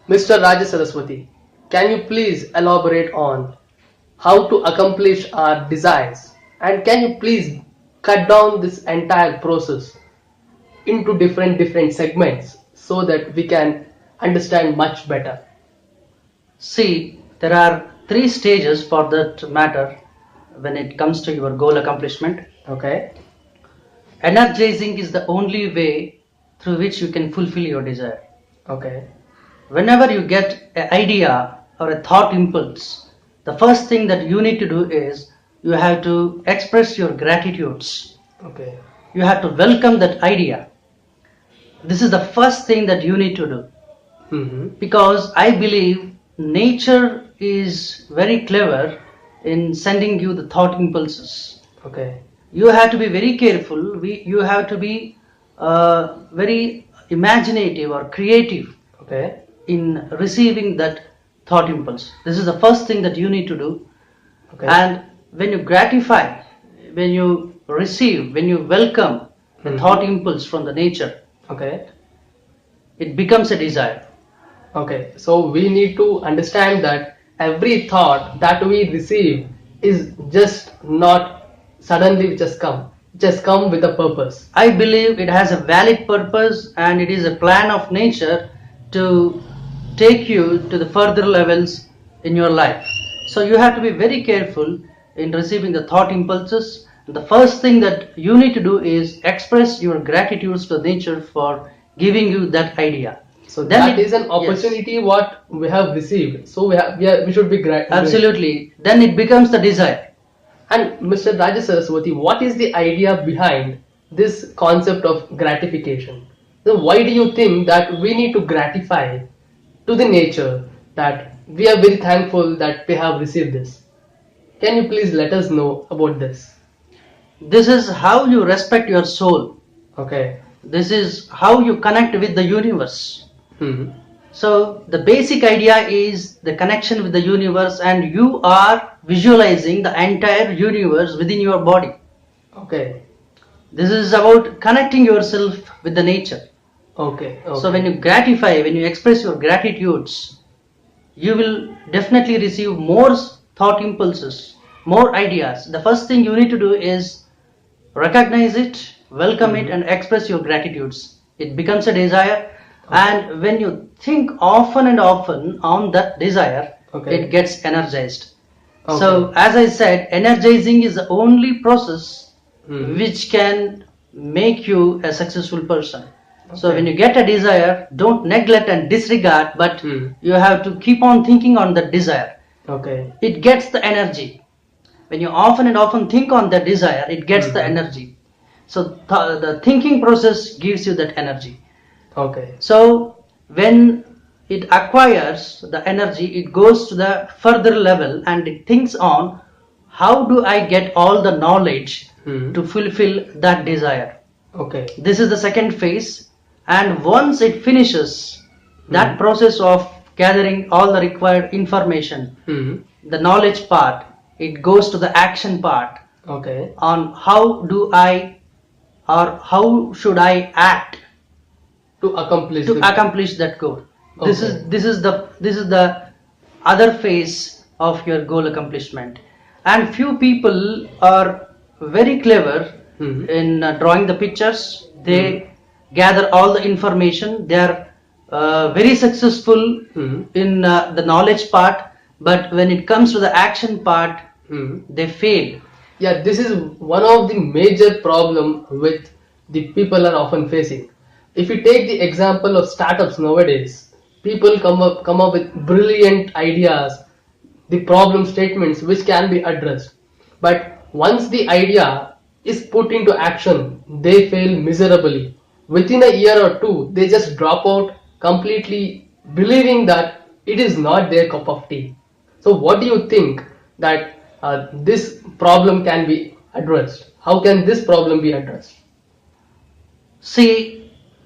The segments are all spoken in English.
Mr. Rajasaraswathii, can you please elaborate on how to accomplish our desires, and can you please cut down this entire process into different segments so that we can understand much better? See, there are three stages for that matter when it comes to your goal accomplishment. Okay. Energizing is the only way through which you can fulfill your desire. Okay. Whenever you get an idea or a thought impulse, the first thing that you need to do is you have to express your gratitudes. Okay. You have to welcome that idea. This is the first thing that you need to do. Because I believe nature is very clever in sending you the thought impulses. Okay. You have to be very careful. You have to be very imaginative or creative. Okay. In receiving that thought impulse. This is the first thing that you need to do. Okay. And when you gratify, when you receive, when you welcome the thought impulse from the nature, Okay. it becomes a desire. Okay. So we need to understand that every thought that we receive is just not suddenly just come with a purpose. I believe it has a valid purpose and it is a plan of nature to take you to the further levels in your life. So you have to be very careful in receiving the thought impulses. The first thing that you need to do is express your gratitude to nature for giving you that idea. So that is an opportunity what we have received. So we should be grateful. Absolutely. Then it becomes the desire. And Mr. Rajasaraswathii, what is the idea behind this concept of gratification? So why do you think that we need to gratify to the nature, that we are very thankful that we have received this? Can you please let us know about this? This is how you respect your soul. Okay. This is how you connect with the universe. So the basic idea is the connection with the universe, and you are visualizing the entire universe within your body. Okay. This is about connecting yourself with the nature. Okay. So when you gratify, when you express your gratitudes, you will definitely receive more thought impulses, more ideas. The first thing you need to do is recognize it, welcome it, and express your gratitudes. It becomes a desire. And when you think often and often on that desire, it gets energized. So as I said, energizing is the only process which can make you a successful person. So when you get a desire, don't neglect and disregard, but you have to keep on thinking on that desire. Okay. It gets the energy. When you often and often think on that desire, it gets the energy. So the thinking process gives you that energy. Okay. So when it acquires the energy, it goes to the further level and it thinks on how do I get all the knowledge to fulfill that desire. Okay. This is the second phase, and once it finishes that process of gathering all the required information, the knowledge part, it goes to the action part. Okay. On how do I or how should I act to accomplish that goal. This is the other phase of your goal accomplishment. And few people are very clever in drawing the pictures. They gather all the information. They are very successful in the knowledge part, but when it comes to the action part, they fail. Yeah, this is one of the major problem with the people are often facing. If you take the example of startups nowadays, people come up with brilliant ideas, the problem statements which can be addressed. But once the idea is put into action, they fail miserably. Within a year or two, they just drop out completely, believing that it is not their cup of tea. So what do you think that this problem can be addressed? How can this problem be addressed? See,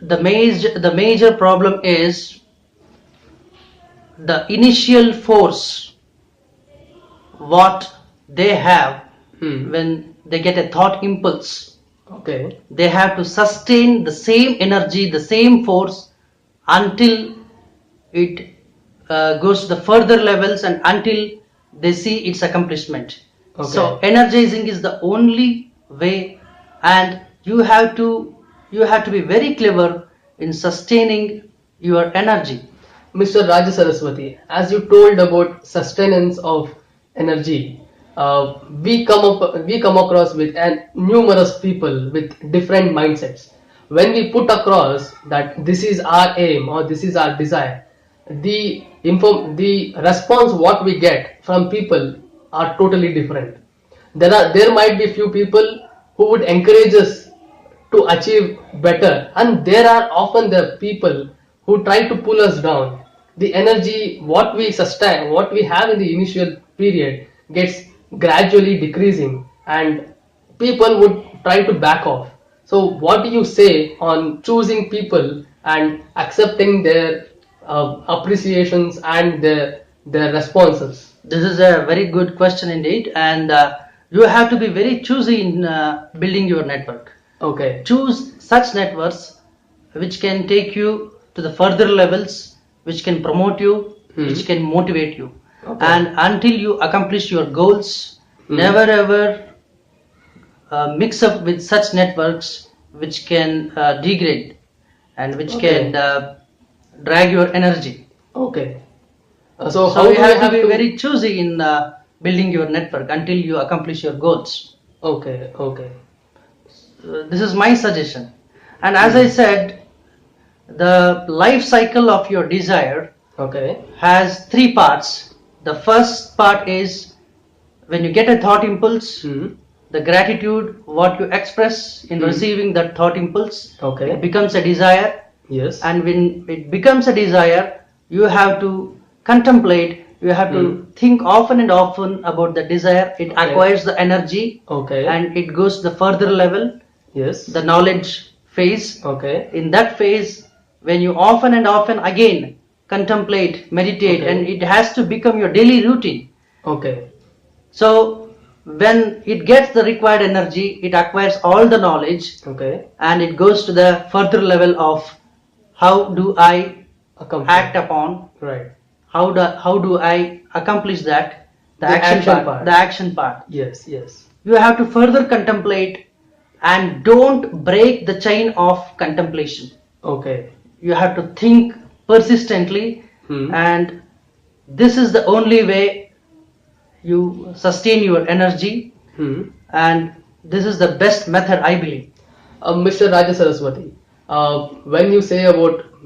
the major problem is the initial force what they have when they get a thought impulse. Okay. They have to sustain the same energy, the same force until it goes to the further levels and until they see its accomplishment. Okay. So energizing is the only way, and you have to be very clever in sustaining your energy. Mr. Rajasaraswathii, as you told about sustenance of energy, we come across with numerous people with different mindsets. When we put across that this is our aim or this is our desire, the response what we get from people are totally different. There might be few people who would encourage us to achieve better, and there are often the people who try to pull us down. The energy what we sustain, what we have in the initial period gets gradually decreasing, and people would try to back off. So what do you say on choosing people and accepting their appreciations and their responses? This is a very good question indeed, and you have to be very choosy in building your network. Okay. Choose such networks which can take you to the further levels, which can promote you, which can motivate you. Okay. And until you accomplish your goals, never ever mix up with such networks which can degrade and which can drag your energy. Okay. So how you do have to be very choosy in building your network until you accomplish your goals. Okay. Okay. This is my suggestion. And as I said, the life cycle of your desire Okay. has three parts. The first part is when you get a thought impulse, the gratitude, what you express in receiving that thought impulse, Okay. it becomes a desire. Yes. And when it becomes a desire, you have to contemplate, you have to think often and often about the desire. It acquires the energy, Okay. and it goes to the further level, Yes. the knowledge phase. Okay. In that phase, when you often and often again contemplate, meditate, and it has to become your daily routine. Okay. So when it gets the required energy, it acquires all the knowledge, Okay. and it goes to the further level of how do I act upon, Right. how do I accomplish that, the action part. the action part. Yes. Yes. You have to further contemplate and don't break the chain of contemplation. Okay. You have to think persistently, and this is the only way you sustain your energy, and this is the best method, I believe. Mr. Rajasaraswathii,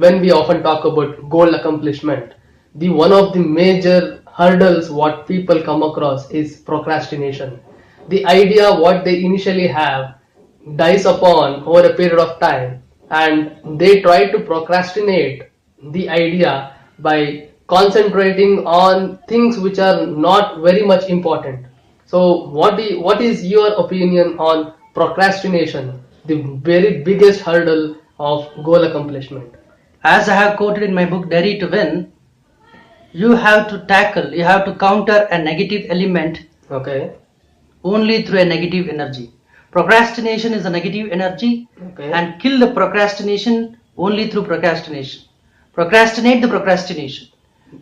when we often talk about goal accomplishment, the one of the major hurdles what people come across is procrastination. The idea what they initially have dies upon over a period of time, and they try to procrastinate the idea by concentrating on things which are not very much important. So what is your opinion on procrastination, the very biggest hurdle of goal accomplishment? As I have quoted in my book Dare to Win, you have to counter a negative element Okay. only through a negative energy. Procrastination is a negative energy, and kill the procrastination only through procrastination. Procrastinate the procrastination.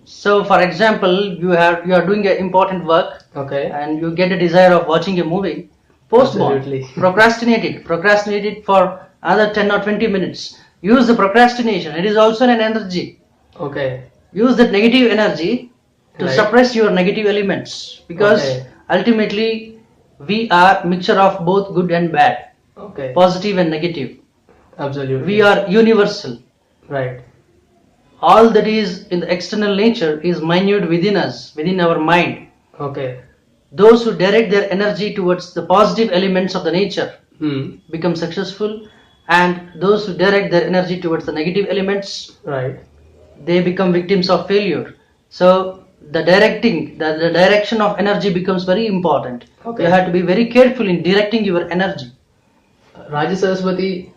So for example, you are doing an important work, and you get a desire of watching a movie. Postpone. Absolutely. Procrastinate it for another 10 or 20 minutes. Use the procrastination. It is also an energy. Okay. Use that negative energy to suppress your negative elements, because ultimately we are mixture of both good and bad, positive and negative. Absolutely. We are universal. Right. All that is in the external nature is minute within us, within our mind. Okay. Those who direct their energy towards the positive elements of the nature become successful, and those who direct their energy towards the negative elements, they become victims of failure. So the direction of energy becomes very important. You have to be very careful in directing your energy. Rajasaraswathii,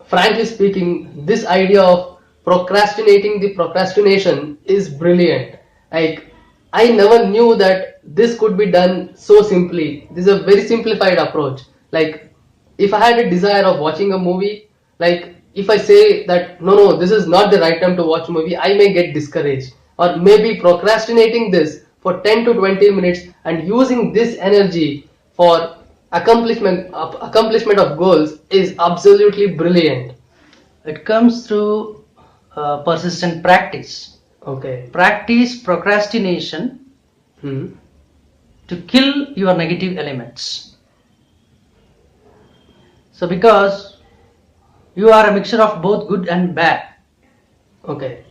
frankly speaking, this idea of procrastinating the procrastination is brilliant. Like, I never knew that this could be done so simply. This is a very simplified approach. Like, if I had a desire of watching a movie, like if I say that no, this is not the right time to watch a movie, I may get discouraged. or maybe procrastinating this for 10 to 20 minutes and using this energy for accomplishment of goals is absolutely brilliant. It comes through persistent practice. Okay. Practice procrastination to kill your negative elements. So because you are a mixture of both good and bad. Okay.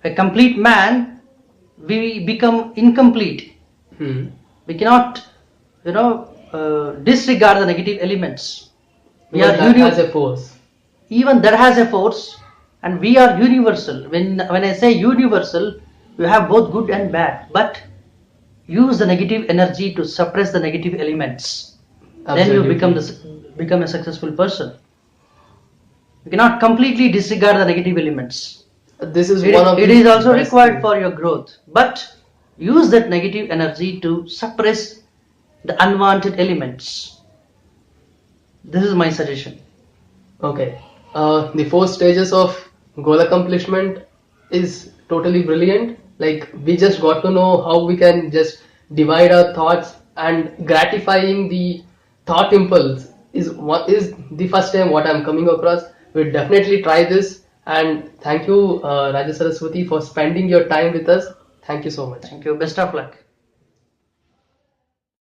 A complete man, we become incomplete. We cannot, disregard the negative elements. That has a force. Even that has a force, and we are universal. When I say universal, you have both good and bad, but use the negative energy to suppress the negative elements. Absolutely. Then you become a successful person. You cannot completely disregard the negative elements. This is it is also required for your growth, but use that negative energy to suppress the unwanted elements. This is my suggestion. Okay. The 4 stages of goal accomplishment is totally brilliant. Like, we just got to know how we can just divide our thoughts, and gratifying the thought impulse is the first time what I'm coming across. We'll definitely try this, and thank you, Rajasaraswathii, for spending your time with us. Thank you so much. Thank you. Best of luck.